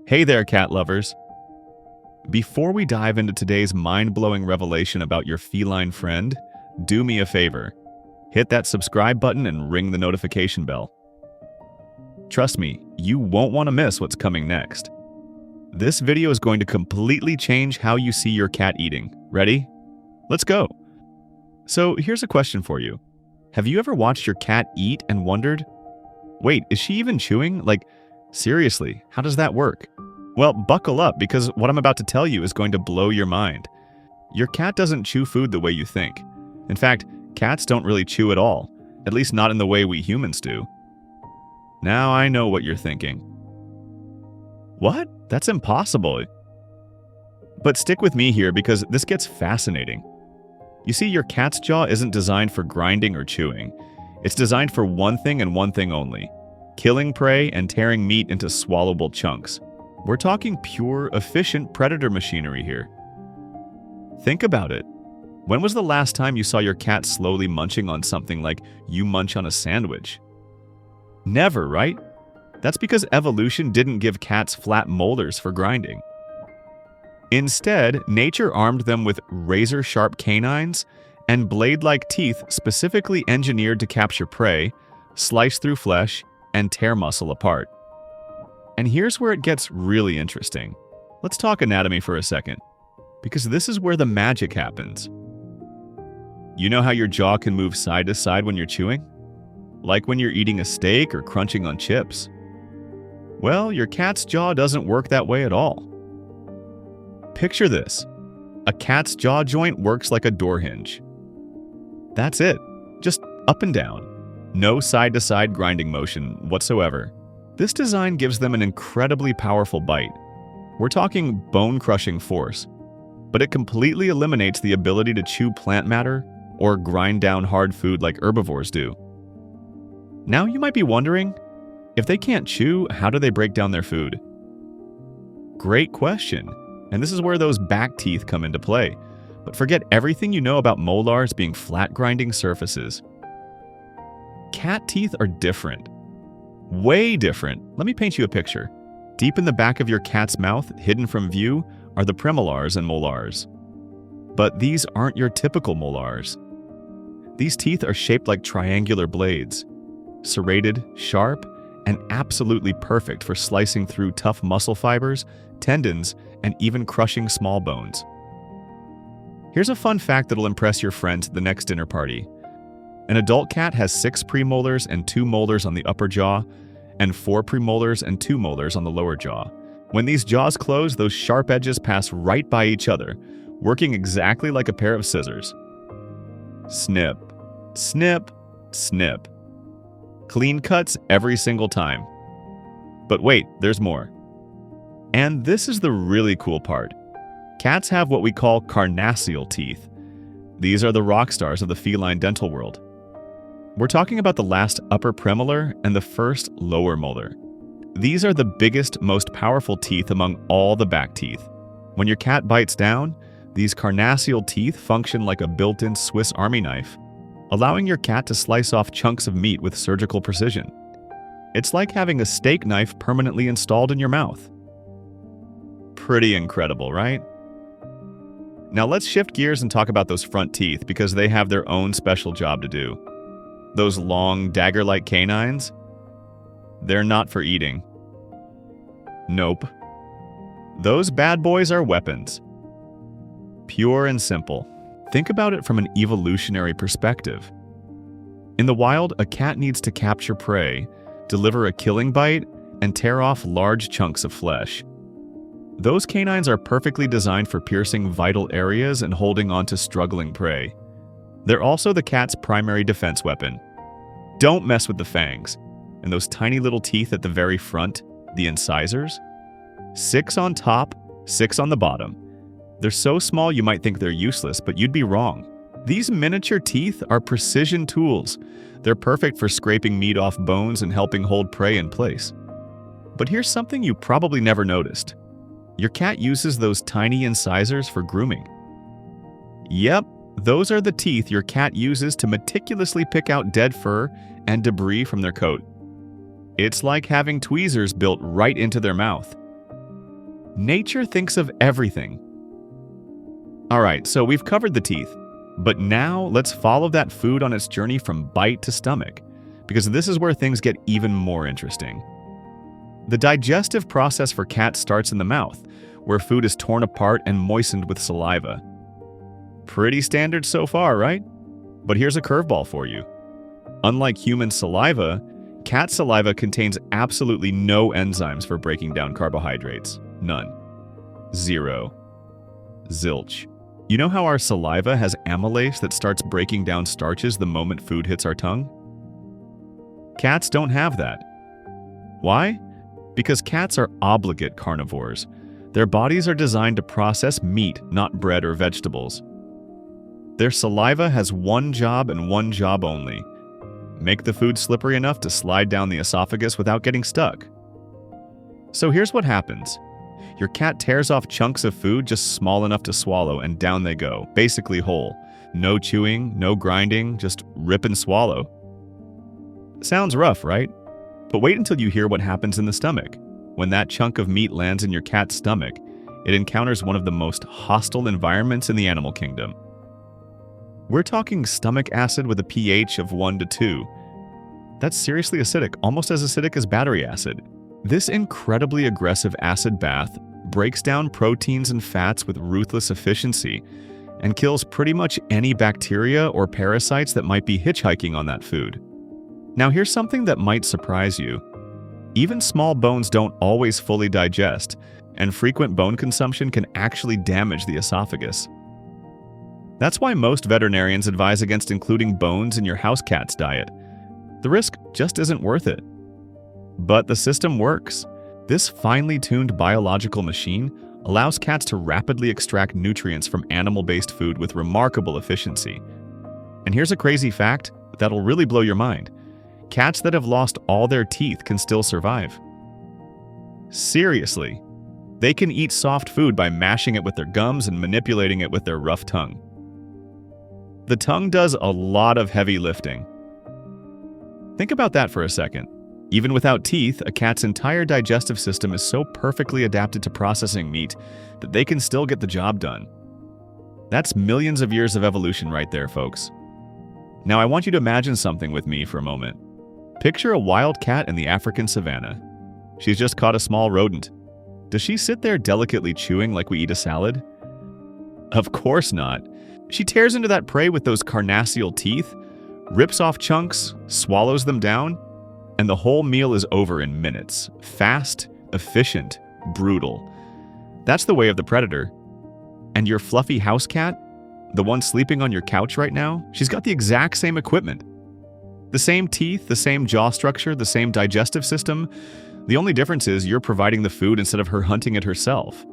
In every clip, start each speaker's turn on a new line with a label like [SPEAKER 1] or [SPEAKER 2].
[SPEAKER 1] Hey there, cat lovers. Before we dive into today's mind-blowing revelation about your feline friend, do me a favor. Hit that subscribe button and ring the notification bell. Trust me, you won't want to miss what's coming next. This video is going to completely change how you see your cat eating. Ready? Let's go! So here's a question for you. Have you ever watched your cat eat and wondered, wait, is she even chewing? Like, seriously, how does that work? Well, buckle up because what I'm about to tell you is going to blow your mind. Your cat doesn't chew food the way you think. In fact, cats don't really chew at all, at least not in the way we humans do. Now I know what you're thinking. What? That's impossible. But stick with me here because this gets fascinating. You see, your cat's jaw isn't designed for grinding or chewing. It's designed for one thing and one thing only: killing prey and tearing meat into swallowable chunks. We're talking pure, efficient predator machinery here. Think about it. When was the last time you saw your cat slowly munching on something like you munch on a sandwich? Never, right? That's because evolution didn't give cats flat molars for grinding. Instead, nature armed them with razor-sharp canines and blade-like teeth specifically engineered to capture prey, slice through flesh, and tear muscle apart. And here's where it gets really interesting. Let's talk anatomy for a second, because this is where the magic happens. You know how your jaw can move side to side when you're chewing? Like when you're eating a steak or crunching on chips. Well, your cat's jaw doesn't work that way at all. Picture this. A cat's jaw joint works like a door hinge. That's it. Just up and down. No side-to-side grinding motion whatsoever. This design gives them an incredibly powerful bite. We're talking bone-crushing force. But it completely eliminates the ability to chew plant matter or grind down hard food like herbivores do. Now you might be wondering, if they can't chew, how do they break down their food? Great question. And this is where those back teeth come into play. But forget everything you know about molars being flat grinding surfaces. Cat teeth are different. Way different. Let me paint you a picture. Deep in the back of your cat's mouth, hidden from view, are the premolars and molars. But these aren't your typical molars. These teeth are shaped like triangular blades, serrated, sharp, and absolutely perfect for slicing through tough muscle fibers, tendons, and even crushing small bones. Here's a fun fact that'll impress your friends at the next dinner party. An adult cat has 6 premolars and 2 molars on the upper jaw, and 4 premolars and 2 molars on the lower jaw. When these jaws close, those sharp edges pass right by each other, working exactly like a pair of scissors. Snip, snip, snip. Clean cuts every single time. But wait, there's more. And this is the really cool part. Cats have what we call carnassial teeth. These are the rock stars of the feline dental world. We're talking about the last upper premolar and the first lower molar. These are the biggest, most powerful teeth among all the back teeth. When your cat bites down, these carnassial teeth function like a built-in Swiss Army knife, allowing your cat to slice off chunks of meat with surgical precision. It's like having a steak knife permanently installed in your mouth. Pretty incredible, right? Now let's shift gears and talk about those front teeth because they have their own special job to do. Those long, dagger-like canines? They're not for eating. Nope. Those bad boys are weapons. Pure and simple. Think about it from an evolutionary perspective. In the wild, a cat needs to capture prey, deliver a killing bite, and tear off large chunks of flesh. Those canines are perfectly designed for piercing vital areas and holding on to struggling prey. They're also the cat's primary defense weapon. Don't mess with the fangs. And those tiny little teeth at the very front, the incisors? 6 on top, 6 on the bottom. They're so small you might think they're useless, but you'd be wrong. These miniature teeth are precision tools. They're perfect for scraping meat off bones and helping hold prey in place. But here's something you probably never noticed. Your cat uses those tiny incisors for grooming. Yep, those are the teeth your cat uses to meticulously pick out dead fur and debris from their coat. It's like having tweezers built right into their mouth. Nature thinks of everything. Alright, so we've covered the teeth, but now let's follow that food on its journey from bite to stomach, because this is where things get even more interesting. The digestive process for cats starts in the mouth, where food is torn apart and moistened with saliva. Pretty standard so far, right? But here's a curveball for you. Unlike human saliva, cat saliva contains absolutely no enzymes for breaking down carbohydrates. None. Zero. Zilch. You know how our saliva has amylase that starts breaking down starches the moment food hits our tongue? Cats don't have that. Why? Because cats are obligate carnivores. Their bodies are designed to process meat, not bread or vegetables. Their saliva has one job and one job only: make the food slippery enough to slide down the esophagus without getting stuck. So here's what happens. Your cat tears off chunks of food just small enough to swallow, and down they go, basically whole. No chewing, no grinding, just rip and swallow. Sounds rough, right? But wait until you hear what happens in the stomach. When that chunk of meat lands in your cat's stomach, it encounters one of the most hostile environments in the animal kingdom. We're talking stomach acid with a pH of 1 to 2. That's seriously acidic, almost as acidic as battery acid. This incredibly aggressive acid bath breaks down proteins and fats with ruthless efficiency and kills pretty much any bacteria or parasites that might be hitchhiking on that food. Now here's something that might surprise you. Even small bones don't always fully digest, and frequent bone consumption can actually damage the esophagus. That's why most veterinarians advise against including bones in your house cat's diet. The risk just isn't worth it. But the system works. This finely tuned biological machine allows cats to rapidly extract nutrients from animal-based food with remarkable efficiency. And here's a crazy fact that'll really blow your mind. Cats that have lost all their teeth can still survive. Seriously. They can eat soft food by mashing it with their gums and manipulating it with their rough tongue. The tongue does a lot of heavy lifting. Think about that for a second. Even without teeth, a cat's entire digestive system is so perfectly adapted to processing meat that they can still get the job done. That's millions of years of evolution right there, folks. Now I want you to imagine something with me for a moment. Picture a wild cat in the African savanna. She's just caught a small rodent. Does she sit there delicately chewing like we eat a salad? Of course not. She tears into that prey with those carnassial teeth, rips off chunks, swallows them down, and the whole meal is over in minutes. Fast, efficient, brutal. That's the way of the predator. And your fluffy house cat, the one sleeping on your couch right now, she's got the exact same equipment. The same teeth, the same jaw structure, the same digestive system. The only difference is you're providing the food instead of her hunting it herself.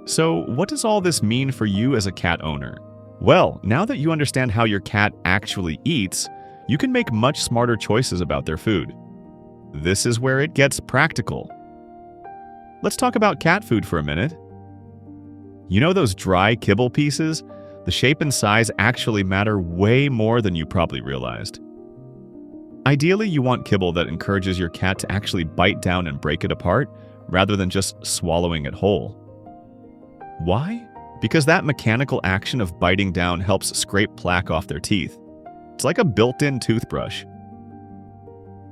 [SPEAKER 1] So what does all this mean for you as a cat owner? Well, now that you understand how your cat actually eats, you can make much smarter choices about their food. This is where it gets practical. Let's talk about cat food for a minute. You know those dry kibble pieces? The shape and size actually matter way more than you probably realized. Ideally, you want kibble that encourages your cat to actually bite down and break it apart, rather than just swallowing it whole. Why? Because that mechanical action of biting down helps scrape plaque off their teeth. It's like a built-in toothbrush.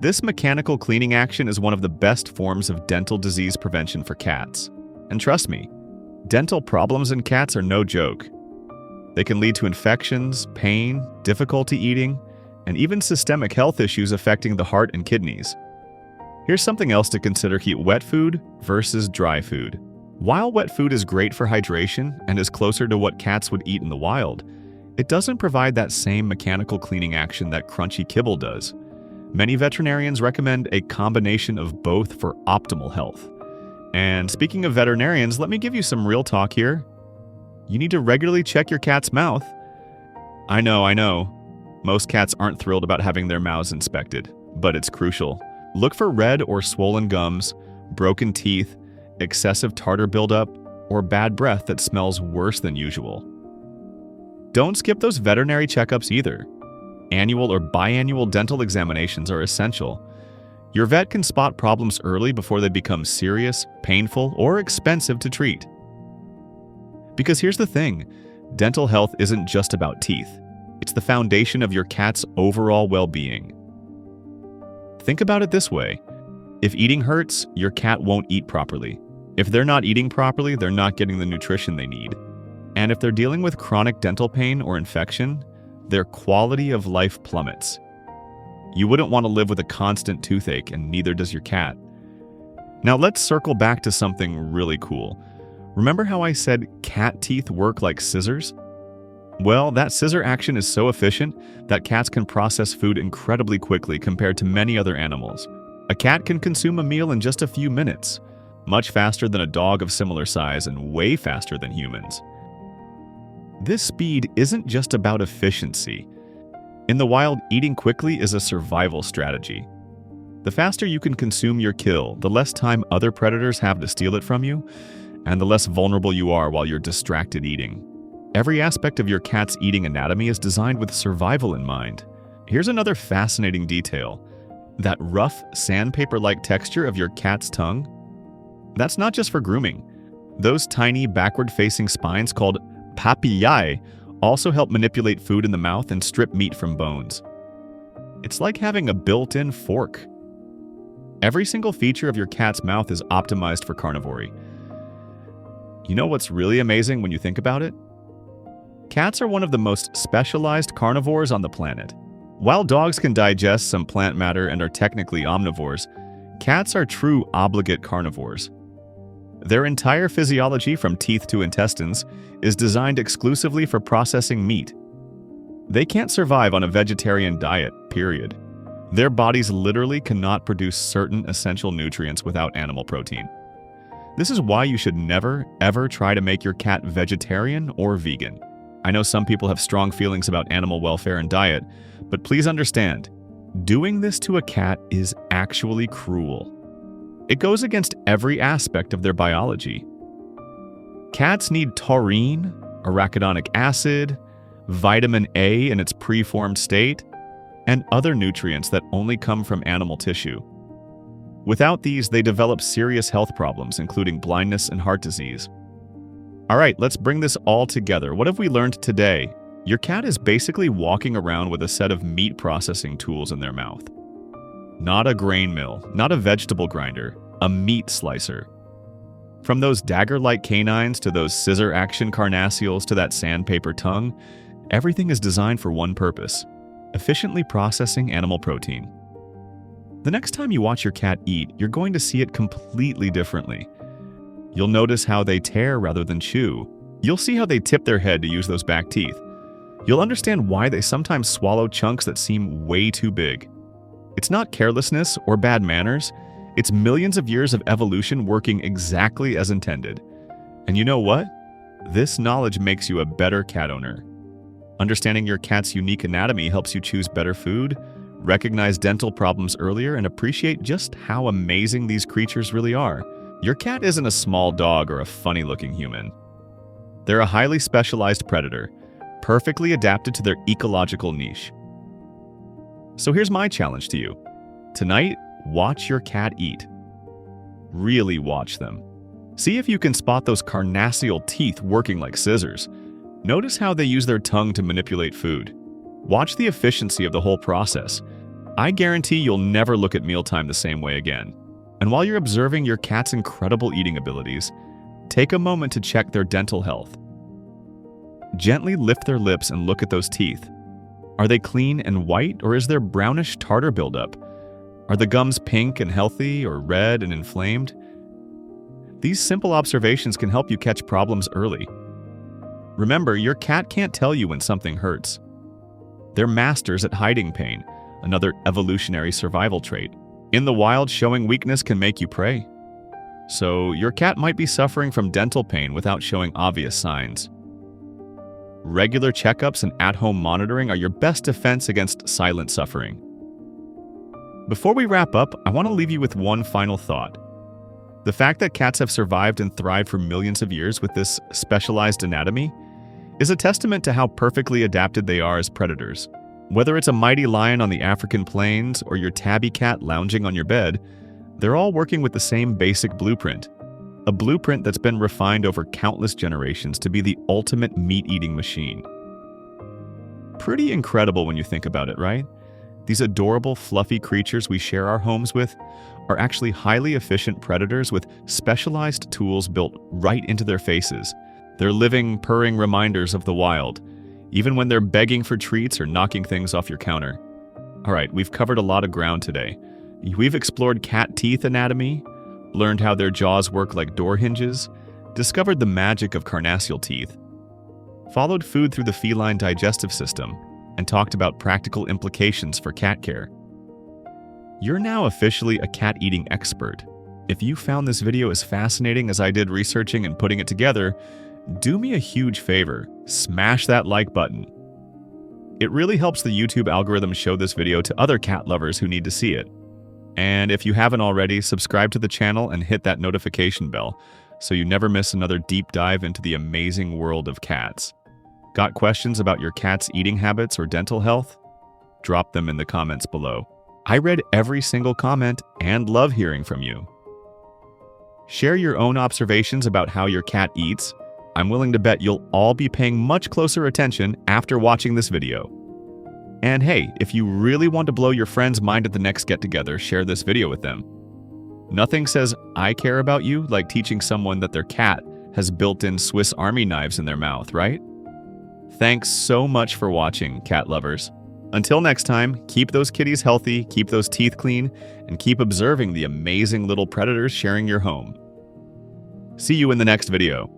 [SPEAKER 1] This mechanical cleaning action is one of the best forms of dental disease prevention for cats. And trust me, dental problems in cats are no joke. They can lead to infections, pain, difficulty eating, and even systemic health issues affecting the heart and kidneys. Here's something else to consider: wet food versus dry food. While wet food is great for hydration and is closer to what cats would eat in the wild, it doesn't provide that same mechanical cleaning action that crunchy kibble does. Many veterinarians recommend a combination of both for optimal health. And speaking of veterinarians, let me give you some real talk here. You need to regularly check your cat's mouth. I know. Most cats aren't thrilled about having their mouths inspected, but it's crucial. Look for red or swollen gums, broken teeth, excessive tartar buildup, or bad breath that smells worse than usual. Don't skip those veterinary checkups either. Annual or biannual dental examinations are essential. Your vet can spot problems early before they become serious, painful, or expensive to treat. Because here's the thing, dental health isn't just about teeth. It's the foundation of your cat's overall well-being. Think about it this way. If eating hurts, your cat won't eat properly. If they're not eating properly, they're not getting the nutrition they need. And if they're dealing with chronic dental pain or infection, their quality of life plummets. You wouldn't want to live with a constant toothache, and neither does your cat. Now let's circle back to something really cool. Remember how I said cat teeth work like scissors? Well, that scissor action is so efficient that cats can process food incredibly quickly compared to many other animals. A cat can consume a meal in just a few minutes, much faster than a dog of similar size and way faster than humans. This speed isn't just about efficiency. In the wild, eating quickly is a survival strategy. The faster you can consume your kill, the less time other predators have to steal it from you, and the less vulnerable you are while you're distracted eating. Every aspect of your cat's eating anatomy is designed with survival in mind. Here's another fascinating detail. That rough, sandpaper-like texture of your cat's tongue? That's not just for grooming. Those tiny, backward-facing spines called papillae also help manipulate food in the mouth and strip meat from bones. It's like having a built-in fork. Every single feature of your cat's mouth is optimized for carnivory. You know what's really amazing when you think about it? Cats are one of the most specialized carnivores on the planet. While dogs can digest some plant matter and are technically omnivores, cats are true obligate carnivores. Their entire physiology, from teeth to intestines, is designed exclusively for processing meat. They can't survive on a vegetarian diet, period. Their bodies literally cannot produce certain essential nutrients without animal protein. This is why you should never, ever try to make your cat vegetarian or vegan. I know some people have strong feelings about animal welfare and diet, but please understand, doing this to a cat is actually cruel. It goes against every aspect of their biology. Cats need taurine, arachidonic acid, vitamin A in its preformed state, and other nutrients that only come from animal tissue. Without these, they develop serious health problems, including blindness and heart disease. All right, let's bring this all together. What have we learned today? Your cat is basically walking around with a set of meat processing tools in their mouth. Not a grain mill, not a vegetable grinder, a meat slicer. From those dagger-like canines to those scissor-action carnassials to that sandpaper tongue, everything is designed for one purpose: efficiently processing animal protein. The next time you watch your cat eat, you're going to see it completely differently. You'll notice how they tear rather than chew. You'll see how they tip their head to use those back teeth. You'll understand why they sometimes swallow chunks that seem way too big. It's not carelessness or bad manners. It's millions of years of evolution working exactly as intended. And you know what? This knowledge makes you a better cat owner. Understanding your cat's unique anatomy helps you choose better food, recognize dental problems earlier, and appreciate just how amazing these creatures really are. Your cat isn't a small dog or a funny-looking human. They're a highly specialized predator, perfectly adapted to their ecological niche. So here's my challenge to you. Tonight, watch your cat eat. Really watch them. See if you can spot those carnassial teeth working like scissors. Notice how they use their tongue to manipulate food. Watch the efficiency of the whole process. I guarantee you'll never look at mealtime the same way again. And while you're observing your cat's incredible eating abilities, take a moment to check their dental health. Gently lift their lips and look at those teeth. Are they clean and white, or is there brownish tartar buildup? Are the gums pink and healthy, or red and inflamed? These simple observations can help you catch problems early. Remember, your cat can't tell you when something hurts. They're masters at hiding pain, another evolutionary survival trait. In the wild, showing weakness can make you prey. So, your cat might be suffering from dental pain without showing obvious signs. Regular checkups and at-home monitoring are your best defense against silent suffering. Before we wrap up, I want to leave you with one final thought. The fact that cats have survived and thrived for millions of years with this specialized anatomy is a testament to how perfectly adapted they are as predators. Whether it's a mighty lion on the African plains or your tabby cat lounging on your bed, they're all working with the same basic blueprint. A blueprint that's been refined over countless generations to be the ultimate meat-eating machine. Pretty incredible when you think about it, right? These adorable, fluffy creatures we share our homes with are actually highly efficient predators with specialized tools built right into their faces. They're living, purring reminders of the wild, even when they're begging for treats or knocking things off your counter. All right, we've covered a lot of ground today. We've explored cat teeth anatomy, learned how their jaws work like door hinges, discovered the magic of carnassial teeth, followed food through the feline digestive system, and talked about practical implications for cat care. You're now officially a cat-eating expert. If you found this video as fascinating as I did researching and putting it together, do me a huge favor, smash that like button. It really helps the YouTube algorithm show this video to other cat lovers who need to see it. And if you haven't already, subscribe to the channel and hit that notification bell so you never miss another deep dive into the amazing world of cats. Got questions about your cat's eating habits or dental health? Drop them in the comments below. I read every single comment and love hearing from you. Share your own observations about how your cat eats. I'm willing to bet you'll all be paying much closer attention after watching this video. And hey, if you really want to blow your friend's mind at the next get-together, share this video with them. Nothing says I care about you like teaching someone that their cat has built-in Swiss Army knives in their mouth, right? Thanks so much for watching, cat lovers. Until next time, keep those kitties healthy, keep those teeth clean, and keep observing the amazing little predators sharing your home. See you in the next video.